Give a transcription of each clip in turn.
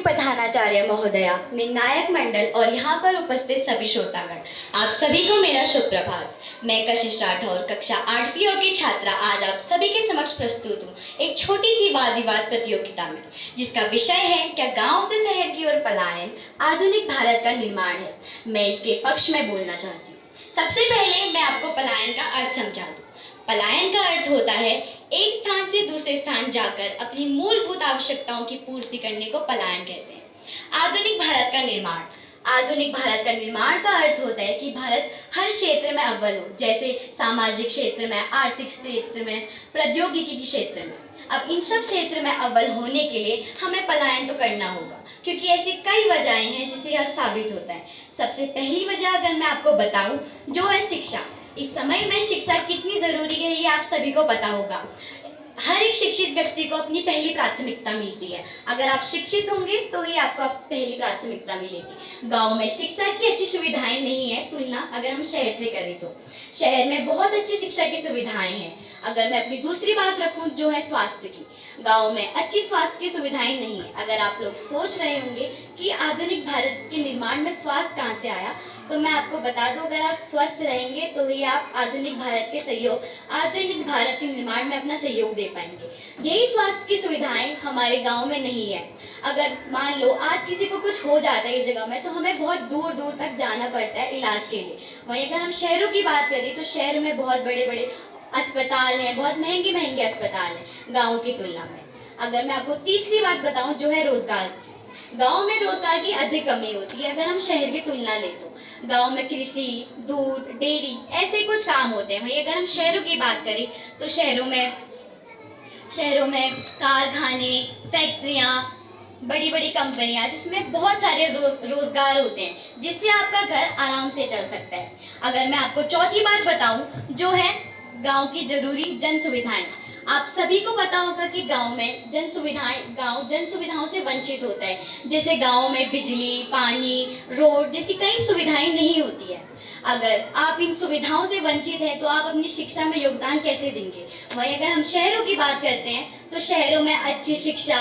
प्रधानाचार्य महोदया, निर्णायक मंडल और यहाँ पर उपस्थित सभी श्रोतागण, आप सभी को मेरा शुभ प्रभात। मैं कशिश राठौर, कक्षा 8वीं की छात्रा, आज आप सभी के समक्ष प्रस्तुत हूँ एक छोटी सी वाद विवाद प्रतियोगिता में, जिसका विषय है क्या गांव से शहर की ओर पलायन आधुनिक भारत का निर्माण है। मैं इसके पक्ष में बोलना चाहती हूँ। सबसे पहले मैं आपको पलायन का अर्थ समझा दूँ। पलायन का अर्थ होता है एक स्थान से दूसरे स्थान जाकर अपनी मूलभूत आवश्यकताओं की पूर्ति करने को पलायन कहते हैं। आधुनिक भारत का निर्माण, आधुनिक भारत का निर्माण का अर्थ होता है कि भारत हर क्षेत्र में अव्वल हो, जैसे सामाजिक क्षेत्र में, आर्थिक क्षेत्र में, प्रौद्योगिकी के क्षेत्र में। अब इन सब क्षेत्र में अव्वल होने के लिए हमें पलायन तो करना होगा, क्योंकि ऐसी कई वजहें हैं जिससे यह साबित होता है। सबसे पहली वजह अगर मैं आपको बताऊं, जो है शिक्षा। इस समय में शिक्षा कितनी जरूरी है ये आप सभी को पता होगा। हर एक शिक्षित व्यक्ति को अपनी पहली प्राथमिकता मिलती है। अगर आप शिक्षित होंगे तो ही आपको पहली प्राथमिकता मिलेगी। गांव में शिक्षा की अच्छी सुविधाएं नहीं है, तुलना अगर हम शहर से करें तो शहर में बहुत अच्छी शिक्षा की सुविधाएं हैं। अगर मैं अपनी दूसरी बात रखूं जो है स्वास्थ्य की, गांव में अच्छी स्वास्थ्य की सुविधाएं नहीं है। अगर आप लोग सोच रहे होंगे कि आधुनिक भारत के निर्माण में स्वास्थ्य कहाँ से आया, तो मैं आपको बता दूं, अगर आप स्वस्थ रहेंगे तो ही आप आधुनिक भारत के निर्माण में अपना सहयोग दे पाएंगे। यही स्वास्थ्य की सुविधाएं हमारे गांव में नहीं है। अगर मान लो आज किसी को कुछ हो जाता है इस जगह में, तो हमें बहुत दूर दूर तक जाना पड़ता है इलाज के लिए। वहीं अगर हम शहरों की बात करें तो शहर में बहुत बड़े बड़े अस्पताल हैं, बहुत महंगे महंगे अस्पताल हैं गाँव की तुलना में। अगर मैं आपको तीसरी बात बताऊं जो है रोजगार, गांव में रोजगार की अधिक कमी होती है। अगर हम शहर की तुलना लें तो गांव में कृषि, दूध, डेयरी ऐसे कुछ काम होते हैं। वहीं अगर हम शहरों की बात करें तो शहरों में कारखाने, फैक्ट्रियां, बड़ी बड़ी कंपनियां, जिसमें बहुत सारे रोजगार होते हैं, जिससे आपका घर आराम से चल सकता है। अगर मैं आपको चौथी बात बताऊं जो है गांव की जरूरी जन सुविधाएं। आप सभी को पता होगा कि गांव में जन सुविधाओं से वंचित होता है। जैसे गांव में बिजली, पानी, रोड जैसी कई सुविधाएं नहीं होती है। अगर आप इन सुविधाओं से वंचित हैं तो आप अपनी शिक्षा में योगदान कैसे देंगे। वहीं अगर हम शहरों की बात करते हैं तो शहरों में अच्छी शिक्षा,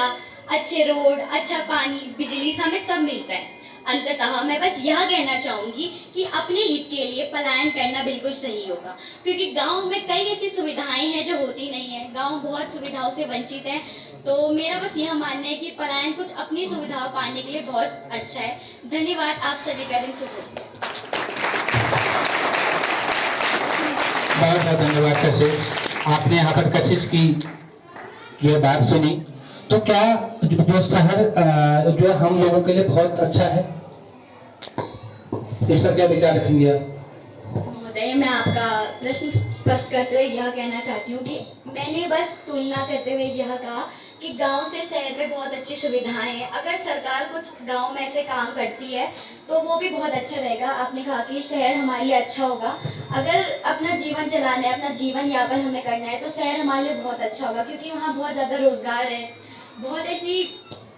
अच्छे रोड, अच्छा पानी, बिजली हमें सब मिलता है। अंततः मैं बस यह कहना चाहूंगी कि अपने हित के लिए पलायन करना बिल्कुल सही होगा, क्योंकि गांव में कई ऐसी सुविधाएं हैं जो होती नहीं है। गांव बहुत सुविधाओं से वंचित है। तो मेरा बस यह मानना है कि पलायन कुछ अपनी सुविधा पाने के लिए बहुत अच्छा है। धन्यवाद। आप सभी का दिन शुभ हो। बहुत बहुत धन्यवाद कशिश। आपने यहाँ पर कशिश की जो बात सुनी, तो क्या जो शहर जो हम लोगों के लिए बहुत अच्छा है, इस पर क्या विचार रखेंगे आप? महोदय, मैं आपका प्रश्न स्पष्ट करते हुए यह कहना चाहती हूँ कि मैंने बस तुलना करते हुए यह कहा कि गांव से शहर में बहुत अच्छी सुविधाएं हैं। अगर सरकार कुछ गांव में ऐसे काम करती है तो वो भी बहुत अच्छा रहेगा। आपने कहा कि शहर हमारे लिए अच्छा होगा। अगर अपना जीवन चलाना है, अपना जीवन यापन हमें करना है तो शहर हमारे लिए बहुत अच्छा होगा, क्योंकि वहाँ बहुत ज़्यादा रोजगार है, बहुत ऐसी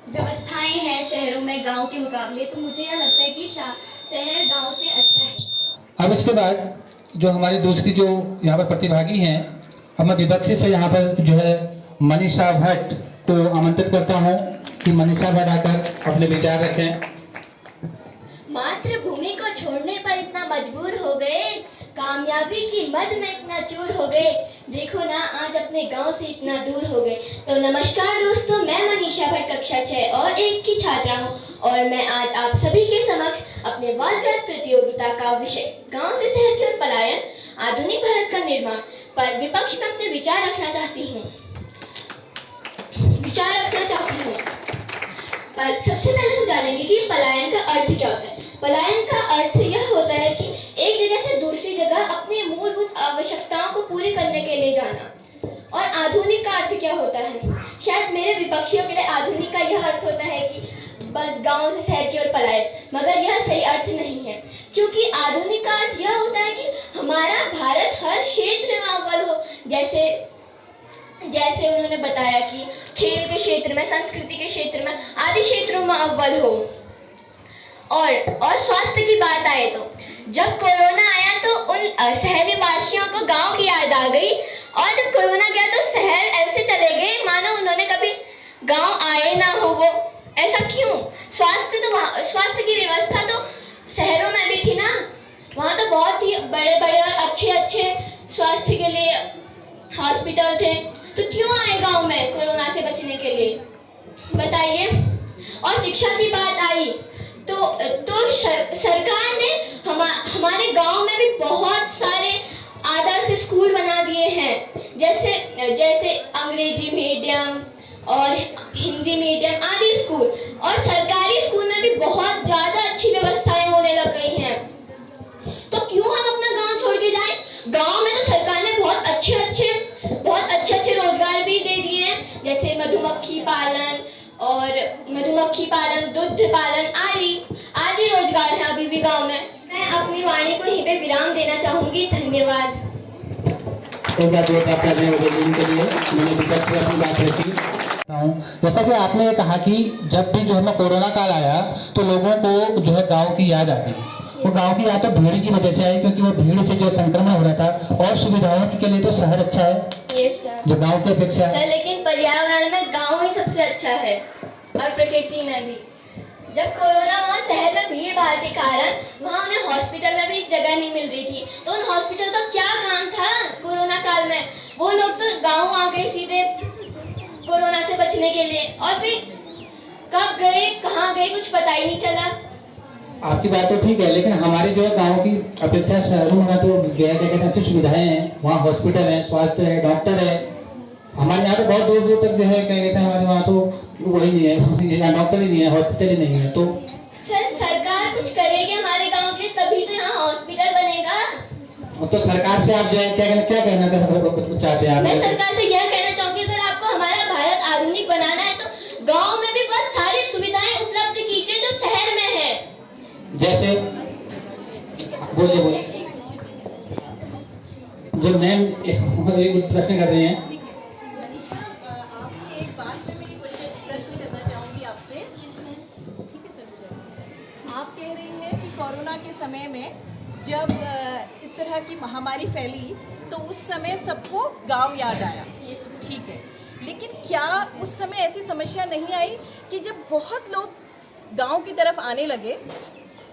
व्यवस्थाएं हैं शहरों में गांव के मुकाबले। तो मुझे यह लगता है कि शहर गांव से अच्छा है। अब इसके बाद जो हमारी दूसरी जो यहाँ पर प्रतिभागी हैं, अब मैं विपक्षी से यहाँ पर जो है मनीषा भट्ट को आमंत्रित करता हूँ कि मनीषा भट्ट आकर अपने विचार रखें। मातृभूमि को छोड़ने पर इतना मजबूर हो गए, कामयाबी की मद में इतना चूर हो गए, देखो ना आज अपने गांव से इतना दूर हो गए। तो नमस्कार दोस्तों, मैं मनीषा भट्ट कक्षा 6 और 1 की छात्रा हूं और मैं आज आप सभी के समक्ष अपने वाद विवाद प्रतियोगिता का विषय गांव से शहर की ओर पलायन आधुनिक भारत का निर्माण पर विपक्ष में अपने विचार रखना चाहती हूँ। पर सबसे पहले हम जानेंगे कि पलायन का अर्थ क्या होता है। पलायन का अर्थ यह होता है कि एक जगह से दूसरी जगह अपनी मूलभूत आवश्यकताओं को पूरी करने के लिए जाना। और आधुनिक का अर्थ क्या होता है? शायद मेरे विपक्षियों के लिए आधुनिक का यह अर्थ होता है कि बस गांव से शहर की ओर पलायन, मगर यह सही अर्थ नहीं है, क्योंकि आधुनिक का अर्थ यह होता है कि हमारा भारत हर क्षेत्र में अव्वल हो। जैसे उन्होंने बताया कि खेल के क्षेत्र में, संस्कृति के क्षेत्र में, आदि क्षेत्रों में अव्वल हो। और स्वास्थ्य की बात आए तो जब कोरोना आया तो उन शहरी वासियों को गांव की याद आ गई, और जब कोरोना गया तो शहर ऐसे चले गए मानो उन्होंने कभी गांव आए ना हो। वो ऐसा क्यों? स्वास्थ्य की व्यवस्था तो शहरों में भी थी ना। वहाँ तो बहुत ही बड़े बड़े और अच्छे अच्छे स्वास्थ्य के लिए हॉस्पिटल थे। तो क्यों आए गांव में कोरोना से बचने के लिए, बताइए। और शिक्षा की बात आई तो सरकार ने हमारे गांव में भी बहुत सारे आदर्श स्कूल बना दिए हैं, जैसे अंग्रेजी मीडियम और हिंदी मीडियम आदि स्कूल। और सरकारी स्कूल में भी बहुत ज़्यादा अच्छी व्यवस्थाएं होने लग गई हैं। तो क्यों हम अपना गांव छोड़ के जाएं? गांव में तो सरकार ने बहुत अच्छे रोजगार भी दे दिए हैं, जैसे मधुमक्खी पालन, दुग्ध पालन आदि रोजगार हैं अभी भी गांव में। मैं अपनी वाणी को यहीं पे विराम देना चाहूंगी। धन्यवाद। एक बार जोरदार तालियां बजाने के लिए। मैंने विपक्ष से अपनी बात रखी। जैसा कि आपने ये कहा कि जब भी जो है कोरोना काल आया तो लोगों को जो है गांव की याद आ गई। वो गांव की याद तो भीड़ की वजह से आई, क्योंकि वो भीड़ से जो संक्रमण हो रहा था। और सुविधाओं के लिए तो शहर अच्छा है यस सर, जो गांव की अपेक्षा सर, लेकिन पर्यावरण में गांव ही सबसे अच्छा है और प्रकृति में भी। जब कोरोना वहाँ शहर में भीड़ भाड़ के कारण वहाँ उन्हें हॉस्पिटल में भी जगह नहीं मिल रही थी, तो उन हॉस्पिटल का क्या काम था कोरोना काल में? वो लोग तो गांव आ गए सीधे कोरोना से बचने के लिए, और फिर कब गए कहाँ गए कुछ पता ही नहीं चला। आपकी बात तो ठीक है, लेकिन हमारे जो है गाँव की अपेक्षा शहरों में तो जो है क्या कहते हैं अच्छी सुविधाएं हैं। वहाँ हॉस्पिटल है, स्वास्थ्य है, डॉक्टर है। हमारे यहाँ तो बहुत दूर दूर तक जो है क्या कहते हैं हमारे वहाँ तो वही नहीं है, डॉक्टर ही नहीं है, हॉस्पिटल ही नहीं है। तो सर सरकार कुछ करेगी हमारे गांव के लिए, तभी तो यहाँ हॉस्पिटल बनेगा। तो सरकार से आप जो है क्या कहना चाहते हैं? मैं सरकार से यह कहना चाहूंगी, अगर आपको हमारा भारत आधुनिक बनाना है तो गांव में भी बस सारी सुविधाएं उपलब्ध कीजिए जो शहर में है। जैसे बोलिए जो मैम एक प्रश्न कर रहे हैं। एक बात में मैं ये प्रश्न करना चाहूँगी आपसे। ठीक है सर, आप कह रही हैं कि कोरोना के समय में जब इस तरह की महामारी फैली तो उस समय सबको गांव याद आया। ठीक है, लेकिन क्या उस समय ऐसी समस्या नहीं आई कि जब बहुत लोग गांव की तरफ आने लगे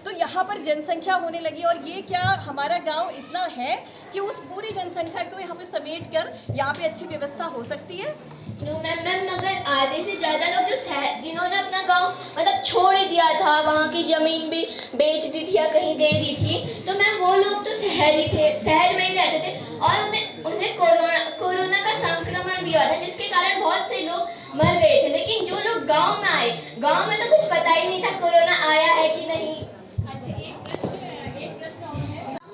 तो यहाँ पर जनसंख्या होने लगी, और ये क्या हमारा गांव इतना है कि उस पूरी जनसंख्या को यहाँ पे समेट कर यहाँ पे अच्छी व्यवस्था हो सकती है? नो मैम, मगर आधे से ज़्यादा लोग जिन्होंने अपना गांव मतलब छोड़ ही दिया था, वहाँ की ज़मीन भी बेच दी थी या कहीं दे दी थी, तो मैम वो लोग तो शहर में ही रहते थे, और उन्हें कोरोना का संक्रमण भी हुआ था, जिसके कारण बहुत से लोग मर गए थे। लेकिन जो लोग गाँव में आए, गाँव में तो कुछ पता ही नहीं था कोरोना आया है कि नहीं।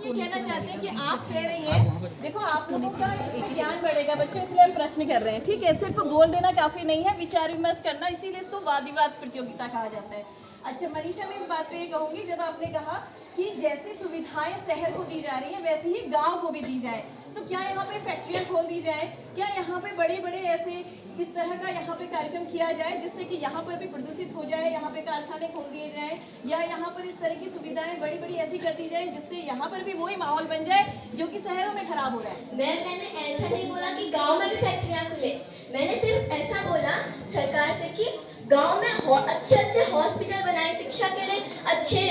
ये कहना चाहते हैं कि आप कह रही हैं, देखो आप लोगों का इसमें ज्ञान बढ़ेगा बच्चों, इसलिए हम प्रश्न कर रहे हैं। ठीक है, सिर्फ बोल देना काफ़ी नहीं है, विचार विमर्श करना, इसीलिए इसको वाद विवाद प्रतियोगिता कहा जाता है। अच्छा मनीषा, मैं इस बात पे ये कहूँगी, जब आपने कहा कि जैसी सुविधाएं शहर को दी जा रही हैं वैसे ही गांव को भी दी जाए, तो क्या यहाँ पे फैक्ट्रियाँ खोल दी जाए? क्या यहाँ पे बड़े बड़े ऐसे इस तरह का यहाँ पे कार्यक्रम किया जाए जिससे कि यहाँ पर भी प्रदूषित हो जाए, यहाँ पे कारखाने खोल दिए जाए, या यहाँ पर इस तरह की सुविधाएं बड़ी बड़ी ऐसी कर दी जाए जिससे यहाँ पर भी वही माहौल बन जाए जो कि शहरों में खराब हो रहा है? मैंने ऐसा नहीं बोला कि गांव में भी फैक्ट्रियाँ खुले, मैंने सिर्फ ऐसा बोला सरकार से कि गांव में अच्छे हॉस्पिटल बनाए, शिक्षा के लिए अच्छे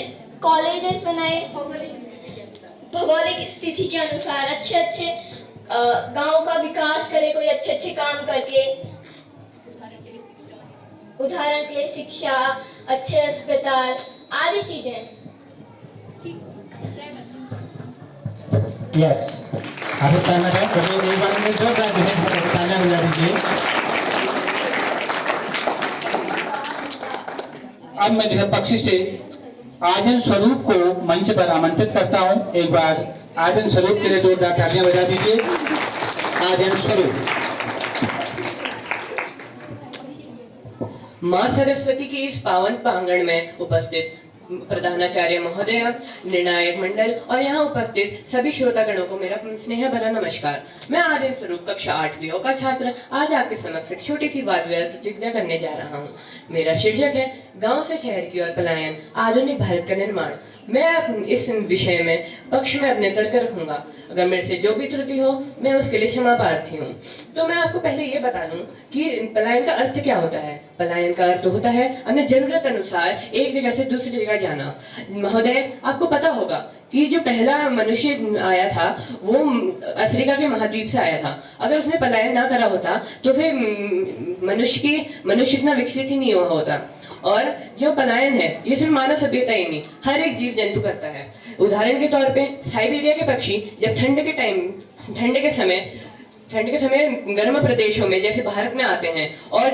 कॉलेजेस बनाए, भौगोलिक स्थिति के अनुसार अच्छे गांव का विकास करे, कोई अच्छे काम करके, उदाहरण के लिए शिक्षा, अच्छे अस्पताल आदि चीजें। यस, आप सहमत हैं? तो एक बार में जो तालियां बजा दीजिए। अब मैं जो पक्षी से आजन स्वरूप को मंच पर आमंत्रित करता हूं। एक बार आजन स्वरूप के लिए जोरदार तालियां बजा दीजिए। आजन स्वरूप। माँ सरस्वती की इस पावन प्रांगण में उपस्थित प्रधानाचार्य महोदय, निर्णायक मंडल और यहाँ उपस्थित सभी श्रोतागणों को मेरा स्नेह भरा नमस्कार। मैं आर्यन स्वरूप कक्षा 8वीं का छात्र आज आपके समक्ष एक छोटी सी वाद विवाद प्रतिज्ञा करने जा रहा हूँ। मेरा शीर्षक है गांव से शहर की ओर पलायन, आधुनिक भारत का निर्माण। मैं इस विषय में पक्ष में अपने तर्क रखूंगा। अगर मेरे से जो भी त्रुटि हो मैं उसके लिए क्षमा प्रार्थी हूँ। तो मैं आपको पहले ये बता दूं कि पलायन का अर्थ क्या होता है। पलायन का अर्थ होता है अपने जरूरत अनुसार एक जगह से दूसरी जगह जाना। महोदय, आपको पता होगा कि जो पहला मनुष्य आया था वो अफ्रीका के महाद्वीप से आया था। अगर उसने पलायन ना करा होता तो फिर मनुष्य इतना विकसित ही नहीं हुआ होता। और जो पलायन है ये सिर्फ मानव सभ्यता ही नहीं, हर एक जीव जंतु करता है। उदाहरण के तौर पे साइबेरिया के पक्षी जब ठंड के समय गर्म प्रदेशों में जैसे भारत में आते हैं, और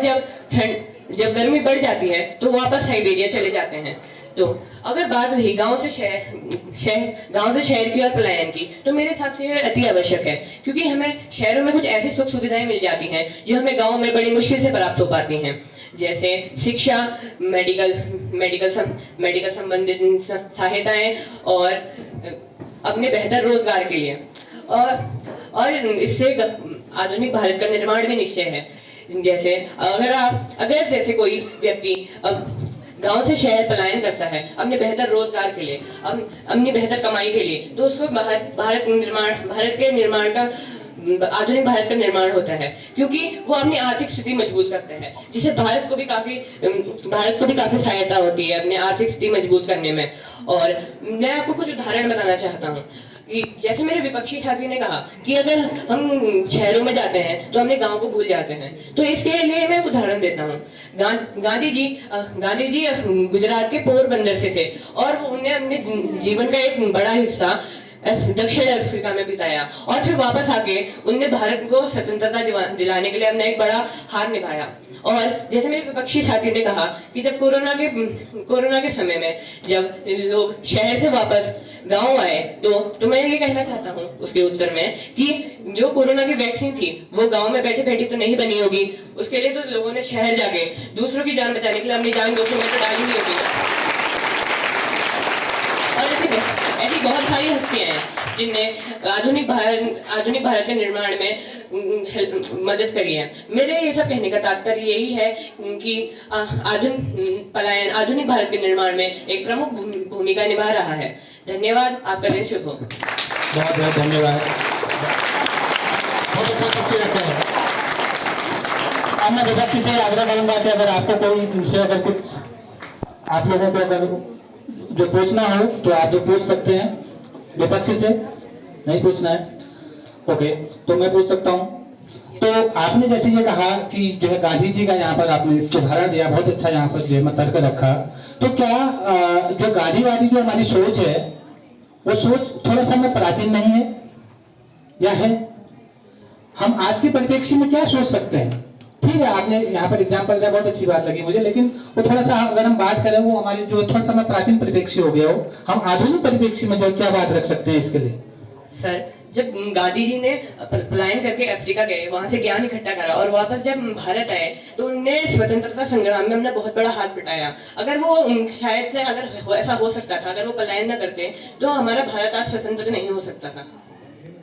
जब गर्मी बढ़ जाती है तो वापस साइबेरिया चले जाते हैं। तो अगर बात रही गांव से शहर की और पलायन की, तो मेरे हिसाब से ये अति आवश्यक है, क्योंकि हमें शहरों में कुछ ऐसी सुख सुविधाएं मिल जाती हैं जो हमें गांव में बड़ी मुश्किल से प्राप्त हो पाती हैं, जैसे शिक्षा, मेडिकल संबंधित सहायताएं और अपने बेहतर रोजगार के लिए। और इससे आधुनिक भारत का निर्माण भी निश्चय है। जैसे अगर जैसे कोई व्यक्ति गांव से शहर पलायन करता है अपने बेहतर रोजगार के लिए, अपनी बेहतर कमाई के लिए, तो उसको आधुनिक भारत का निर्माण होता है, क्योंकि वो अपनी आर्थिक स्थिति मजबूत करता है, जिससे भारत को भी काफी सहायता होती है अपनी आर्थिक स्थिति मजबूत करने में। और मैं आपको कुछ उदाहरण बताना चाहता हूँ कि जैसे मेरे विपक्षी साथी ने कहा कि अगर हम शहरों में जाते हैं तो हमने गांव को भूल जाते हैं, तो इसके लिए मैं एक उदाहरण देता हूँ। गांधी जी गुजरात के पोरबंदर से थे, और उन्हें अपने जीवन का एक बड़ा हिस्सा दक्षिण अफ्रीका में बिताया, और फिर वापस आके उनने भारत को स्वतंत्रता दिलाने के लिए अपना एक बड़ा हाथ निभाया। और जैसे मेरे विपक्षी साथी ने कहा कि जब कोरोना के समय में जब लोग शहर से वापस गांव आए, तो मैं ये कहना चाहता हूँ उसके उत्तर में कि जो कोरोना की वैक्सीन थी वो गांव में बैठे बैठे तो नहीं बनी होगी, उसके लिए तो लोगों ने शहर जाके दूसरों की जान बचाने के लिए अपनी जान जोखिम में तो डाली ही होगी। और ऐसी बहुत सारी हस्तियां हैं जिनने आधुनिक भारत के निर्माण में मदद करी है। मेरे ये सब कहने का तात्पर्य यही है कि आधुनिक भारत के निर्माण में एक प्रमुख भूमिका निभा रहा है। धन्यवाद, आपका दिन शुभ हो। बहुत बहुत धन्यवाद, बहुत अच्छा पक्ष रखा है। अब मैं विपक्ष से आग्रह करूंगा कि अगर आपको कोई इनसे अगर कुछ आप लोगों को अगर जो पूछना हो तो आप जो पूछ सकते हैं। विपक्ष से नहीं पूछना है, ओके, तो मैं पूछ सकता हूँ। तो आपने जैसे ये कहा कि जो है गांधी जी का यहाँ पर आपने उदाहरण दिया, बहुत अच्छा यहाँ पर जो है तर्क रखा। तो क्या जो गांधीवादी जो हमारी सोच है वो सोच थोड़ा सा में प्राचीन नहीं है, या है? हम आज के परिप्रेक्ष्य में क्या सोच सकते हैं? ठीक है, आपने यहाँ पर एग्जाम्पल दिया, बहुत अच्छी बात लगी मुझे, लेकिन वो थोड़ा सा अगर हम बात करें वो हमारी जो थोड़ा सा में प्राचीन परिप्रेक्ष्य हो गया हो, हम आधुनिक परिप्रेक्ष्य में जो क्या बात रख सकते हैं इसके लिए? सर, जब गांधी जी ने पलायन करके अफ्रीका गए, वहां से ज्ञान इकट्ठा करा और वापस जब भारत आए तो उनने स्वतंत्रता संग्राम में अपना बहुत बड़ा हाथ बटाया। अगर वो शायद से अगर ऐसा हो सकता था, अगर वो पलायन न करते तो हमारा भारत आज स्वतंत्र नहीं हो सकता था।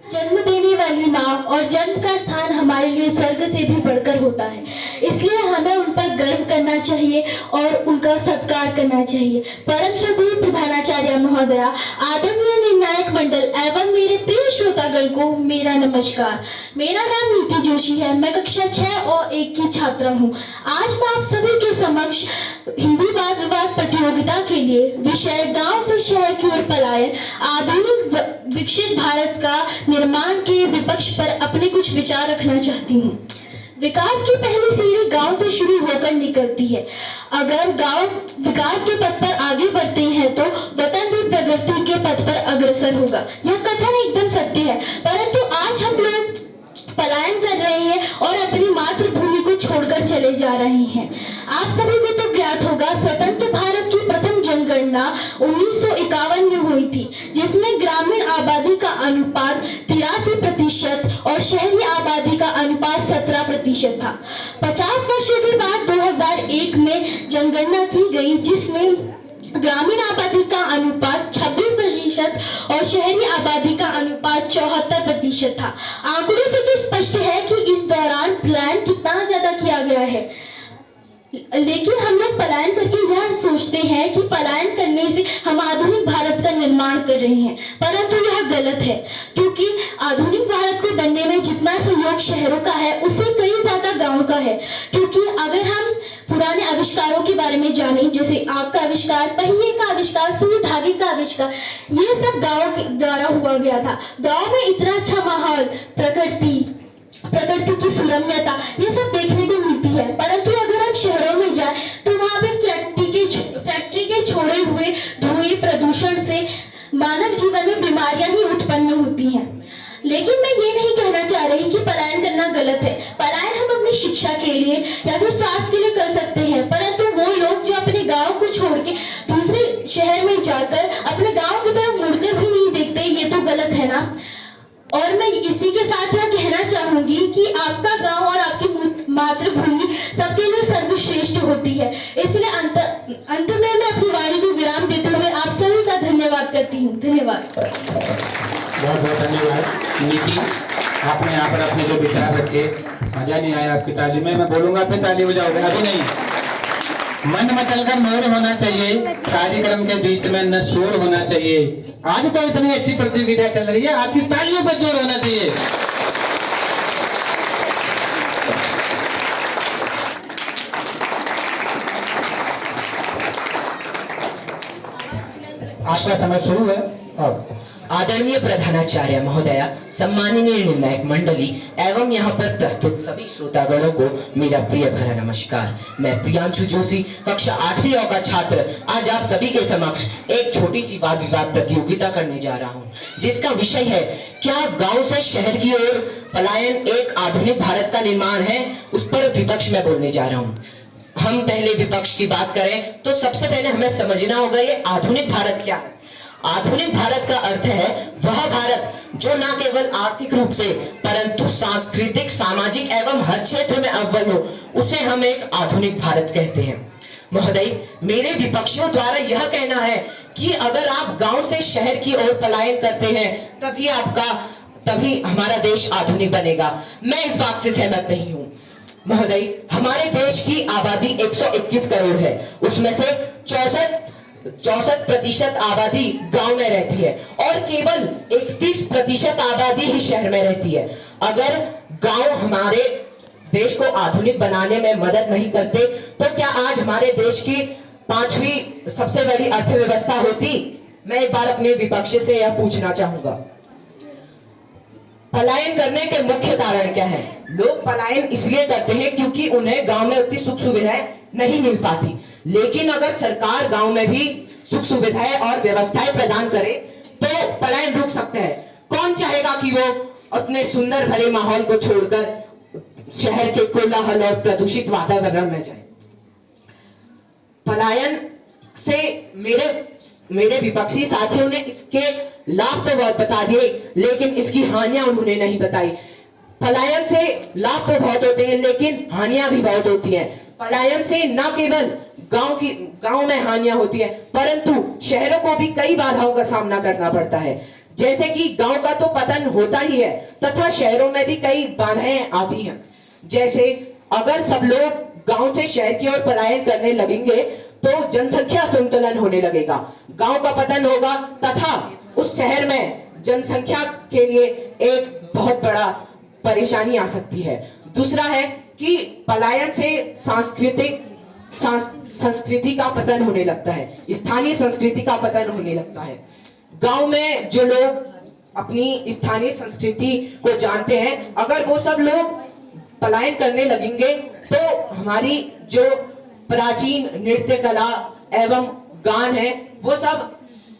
जन्म देने वाली माँ और जन्म का स्थान हमारे लिए स्वर्ग से भी बढ़कर होता है, इसलिए हमें उन पर गर्व करना चाहिए और उनका सत्कार करना चाहिए। परम श्रद्धेय प्रधानाचार्य महोदया, आदरणीय निर्णायक मंडल एवं मेरे प्रिय श्रोतागण को मेरा नमस्कार। मेरा नाम नीति जोशी है, मैं कक्षा 6 और 1 की छात्रा हूँ। आज मैं आप सभी के समक्ष हिंदी वाद विवाद प्रतियोगिता के लिए विषय गाँव से शहर की ओर पलायन, आधुनिक विकसित भारत का निर्माण के विपक्ष पर अपने कुछ विचार रखना चाहती हूँ। विकास की पहली सीढ़ी गांव से शुरू होकर निकलती है। अगर गांव विकास के पथ पर आगे बढ़ते हैं तो वतन भी प्रगति के पथ पर अग्रसर होगा। यह कथन एकदम सत्य है, परंतु आज हम लोग पलायन कर रहे हैं और अपनी मातृभूमि को छोड़कर चले जा रहे हैं। आप सभी को तो ज्ञात होगा, स्वतंत्र भारत की प्रथम जनगणना 1951 में हुई थी, जिसमें ग्रामीण आबादी का अनुपात 83% और शहरी आबादी का अनुपात 17% था। 50 वर्षों के बाद 2001 में जनगणना की गई, जिसमें ग्रामीण आबादी का अनुपात 26% और शहरी आबादी का अनुपात 74% था। आंकड़ों से तो स्पष्ट है कि इस दौरान पलायन कितना ज्यादा किया गया है, लेकिन हम लोग पलायन करके यह सोचते हैं कि पलायन करने से हम आधुनिक भारत का निर्माण कर रहे हैं, परंतु यह गलत है, क्योंकि आधुनिक भारत को बनने में जितना सहयोग शहरों का है उससे कई ज्यादा गांव का है। क्योंकि अगर हम पुराने आविष्कारों के बारे में जानें, जैसे आग का आविष्कार, पहिए का आविष्कार, सुई धागे का आविष्कार, ये सब गांव के द्वारा हुआ गया था। गांव में इतना अच्छा माहौल, प्रकृति की सुरम्यता, ये सब देखने को मिलती है। परंतु अगर हम शहरों में जाएं तो वहां पे फैक्ट्री के छोड़े हुए धुएं, प्रदूषण से मानव जीवन में बीमारियां ही उत्पन्न होती हैं। लेकिन मैं ये नहीं कहना चाह रही कि पलायन करना गलत है। पलायन हम अपनी शिक्षा के लिए या फिर स्वास्थ्य के लिए कर सकते हैं, परंतु वो लोग जो अपने गांव को छोड़ के दूसरे शहर में जाकर अपने गांव की तरफ मुड़कर भी नहीं देखते, ये तो गलत है ना। और मैं इसी के साथ यह कहना चाहूंगी कि आपका गांव और आपकी मातृभूमि सबके लिए सर्वश्रेष्ठ होती है। इसलिए अंत में मैं अपनी वाणी को विराम देते हुए आप सभी का धन्यवाद करती हूँ। धन्यवाद। बहुत बहुत धन्यवाद नीति, आपने यहाँ पर अपने जो विचार रखे, मजा नहीं आया आपकी ताली में। मैं बोलूंगा फिर ताली बजाओगे, अभी नहीं। मन में चलकर मोर होना चाहिए, कार्यक्रम के बीच में न शोर होना चाहिए। आज तो इतनी अच्छी प्रतियोगिता चल रही है, आपकी तालियों पर जोर होना चाहिए। आपका समय शुरू है। और आदरणीय प्रधानाचार्य महोदया, सम्माननीय निर्णायक मंडली एवं यहाँ पर प्रस्तुत सभी श्रोतागणों को मेरा प्रिय भरा नमस्कार। मैं प्रियांशु जोशी, कक्षा 8वीं का छात्र, आज आप सभी के समक्ष एक छोटी सी वाद विवाद प्रतियोगिता करने जा रहा हूँ, जिसका विषय है क्या गांव से शहर की ओर पलायन एक आधुनिक भारत का निर्माण है। उस पर विपक्ष में बोलने जा रहा हूँ। हम पहले विपक्ष की बात करें तो सबसे पहले हमें समझना होगा ये आधुनिक भारत क्या है। आधुनिक भारत का अर्थ है वह भारत जो न केवल आर्थिक रूप से परंतु सांस्कृतिक, सामाजिक एवं हर क्षेत्र में अव्वल हो, उसे हम एक आधुनिक भारत कहते हैं। महोदय, मेरे विपक्षियों द्वारा यह कहना है कि अगर आप गांव से शहर की ओर पलायन करते हैं तभी हमारा देश आधुनिक बनेगा। मैं इस बात से सहमत नहीं हूँ। महोदय, हमारे देश की आबादी 121 करोड़ है, उसमें से 64% आबादी गांव में रहती है और केवल 31% आबादी ही शहर में रहती है। अगर गांव हमारे देश को आधुनिक बनाने में मदद नहीं करते तो क्या आज हमारे देश की 5वीं सबसे बड़ी अर्थव्यवस्था होती? मैं एक बार अपने विपक्ष से यह पूछना चाहूंगा। पलायन करने के मुख्य कारण क्या है? लोग पलायन इसलिए करते हैं क्योंकि उन्हें गांव में उतनी सुख सुविधाएं नहीं मिल पाती। लेकिन अगर सरकार गांव में भी सुख सुविधाएं और व्यवस्थाएं प्रदान करे तो पलायन रुक सकते हैं। कौन चाहेगा कि वो अपने सुंदर भरे माहौल को छोड़कर शहर के कोलाहल और प्रदूषित वातावरण में जाए? पलायन से मेरे विपक्षी साथियों ने इसके लाभ तो बहुत बता दिए, लेकिन इसकी हानियां उन्होंने नहीं बताई। पलायन से लाभ तो बहुत होते हैं, लेकिन हानियां भी बहुत होती हैं। पलायन से न केवल गांव में हानियां होती है, परंतु शहरों को भी कई बाधाओं का सामना करना पड़ता है। जैसे कि गांव का तो पतन होता ही है, तथा शहरों में भी कई बाधाएं आती हैं। जैसे अगर सब लोग गांव से शहर की ओर पलायन करने लगेंगे तो जनसंख्या संतुलन होने लगेगा, गांव का पतन होगा तथा उस शहर में जनसंख्या के लिए एक बहुत बड़ा परेशानी आ सकती है। दूसरा है कि पलायन से संस्कृति का पतन होने लगता है, स्थानीय संस्कृति का पतन होने लगता है। गांव में जो लोग अपनी स्थानीय संस्कृति को जानते हैं, अगर वो सब लोग पलायन करने लगेंगे तो हमारी जो प्राचीन नृत्य कला एवं गान है वो सब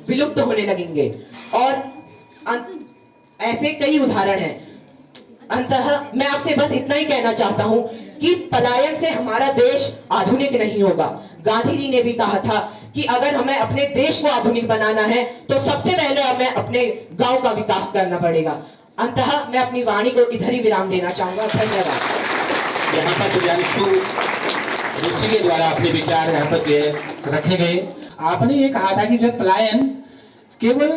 विलुप्त होने लगेंगे और ऐसे कई उदाहरण हैं। अंततः मैं आपसे बस इतना ही कहना चाहता हूं कि पलायन से हमारा देश आधुनिक नहीं होगा। गांधी जी ने भी कहा था कि अगर हमें अपने देश को आधुनिक बनाना है तो सबसे पहले हमें अपने गांव का विकास करना पड़ेगा। अंततः मैं अपनी वाणी को इधर ही विराम देना चाहूंगा। धन्यवाद। यहाँ पर प्रियांशु जोशी के द्वारा अपने विचार यहाँ पर रखे गए। आपने ये कहा था कि जो पलायन केवल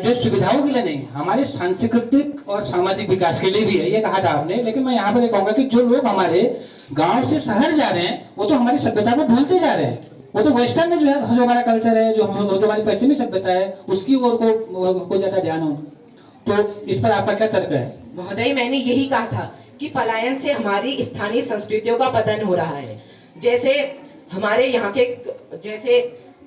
जो सुविधाओं के लिए नहीं, हमारे सांस्कृतिक और सामाजिक विकास के लिए भी है, ये कहा था आपने। लेकिन मैं यहाँ पर ये कहूँगा कि जो लोग हमारे गांव से शहर जा रहे हैं वो तो हमारी सभ्यता को भूलते जा रहे हैं। वो तो वेस्टर्न में जो है, जो हमारा कल्चर है, जो हमारी पश्चिमी सभ्यता है, उसकी ओर को ज्यादा ध्यान हो। तो इस पर आपका क्या तर्क है? महोदय, मैंने यही कहा था कि पलायन से हमारी स्थानीय संस्कृतियों का पतन हो रहा है। जैसे हमारे यहाँ के, जैसे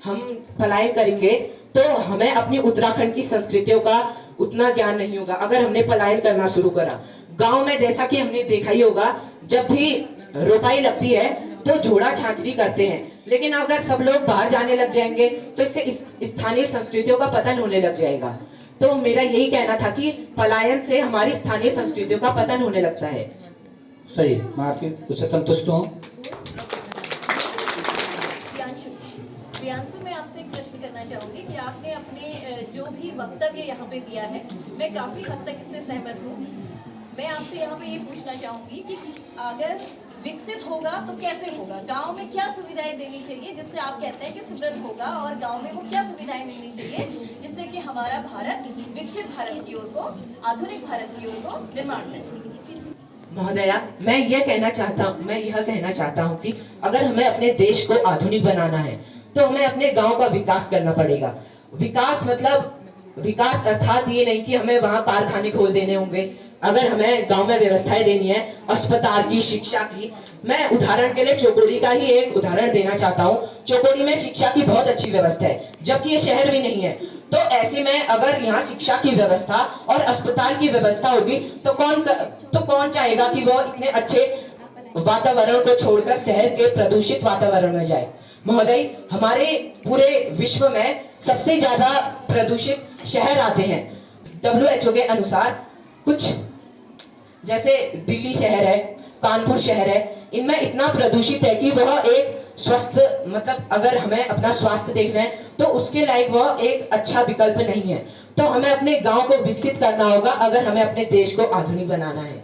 हम पलायन करेंगे तो हमें अपनी उत्तराखंड की संस्कृतियों का उतना ज्ञान नहीं होगा। अगर हमने पलायन करना शुरू करा गांव में, जैसा कि हमने देखा ही होगा, जब भी रोपाई लगती है तो झोड़ा झांझरी करते हैं, लेकिन अगर सब लोग बाहर जाने लग जाएंगे तो इससे स्थानीय संस्कृतियों का पतन होने लग जाएगा। तो मेरा यही कहना था कि पलायन से हमारी स्थानीय संस्कृतियों का पतन होने लगता है। सही, मैं आपकी उससे संतुष्ट हूँ। प्रियांशु, मैं आपसे एक प्रश्न करना चाहूँगी कि आपने अपने जो भी वक्तव्य यहाँ पे दिया है, मैं काफ़ी हद तक इससे सहमत हूँ। मैं आपसे यहाँ पे ये पूछना चाहूँगी कि अगर विकसित होगा तो कैसे होगा, गांव में क्या सुविधाएं देनी चाहिए जिससे आप कहते हैं कि समृद्ध होगा, और गांव में वो क्या सुविधाएं मिलनी चाहिए जिससे कि हमारा भारत विकसित भारत की ओर को, आधुनिक भारत की ओर को निर्माण करे। महोदया, मैं यह कहना चाहता हूँ कि अगर हमें अपने देश को आधुनिक बनाना है तो हमें अपने गांव का विकास करना पड़ेगा। विकास अर्थात ये नहीं कि हमें वहां कारखाने खोल देने होंगे। अगर हमें गांव में व्यवस्थाएं देनी है, अस्पताल की, शिक्षा की, मैं उदाहरण के लिए चौकोड़ी का ही एक उदाहरण देना चाहता हूँ। चौकोड़ी में शिक्षा की बहुत अच्छी व्यवस्था है, जबकि ये शहर भी नहीं है। तो ऐसे में अगर यहाँ शिक्षा की व्यवस्था और अस्पताल की व्यवस्था होगी तो कौन चाहेगा कि वो इतने अच्छे वातावरण को छोड़कर शहर के प्रदूषित वातावरण में जाए। महोदय, हमारे पूरे विश्व में सबसे ज्यादा प्रदूषित शहर आते हैं WHO के अनुसार। कुछ जैसे दिल्ली शहर है, कानपुर शहर है, इनमें इतना प्रदूषित है कि वह एक स्वस्थ, मतलब अगर हमें अपना स्वास्थ्य देखना है तो उसके लायक वह एक अच्छा विकल्प नहीं है। तो हमें अपने गांव को विकसित करना होगा अगर हमें अपने देश को आधुनिक बनाना है।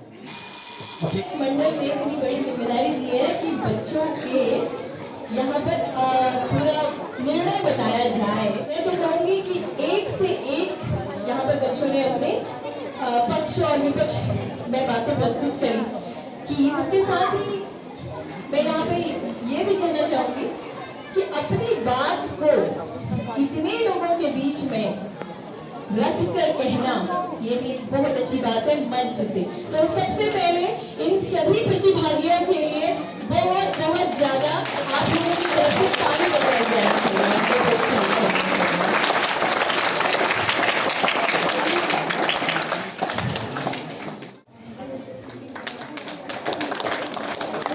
मंडल ने इतनी बड़ी जिम्मेदारी दी है कि बच्चों के यहाँ पर पूरा निर्णय बताया जाए। मैं तो कहूँगी कि एक से एक यहाँ पर बच्चों ने अपने पक्ष और विपक्ष में बातें प्रस्तुत करी कि उसके साथ ही मैं यहाँ पे ये भी कहना चाहूँगी कि अपनी बात को इतने लोगों के बीच में रख कर कहना, ये भी एक बहुत अच्छी बात है मंच से। तो सबसे पहले इन सभी प्रतिभागियों के लिए बहुत बहुत ज्यादा आप लोगों की तरफ से ताली बजाई जानी चाहिए।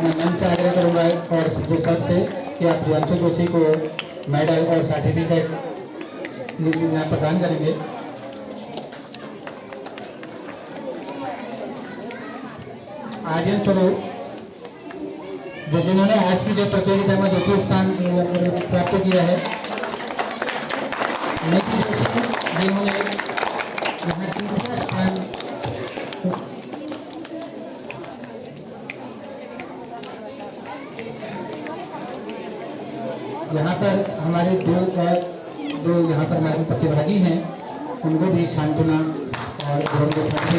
मैं मन से आग्रह करूंगा और सीधे सर से कि आप प्रियांशु जोशी को मेडल और सर्टिफिकेट प्रदान करेंगे। आर्यन स्वरूप जिन्होंने आज की जो प्रतियोगिता में द्वितीय स्थान प्राप्त किया है, जिन्होंने यहाँ तीसरा स्थान, यहाँ पर हमारे जो यहाँ पर हमारे प्रतिभागी हैं उनको भी सांत्वना और उनके साथी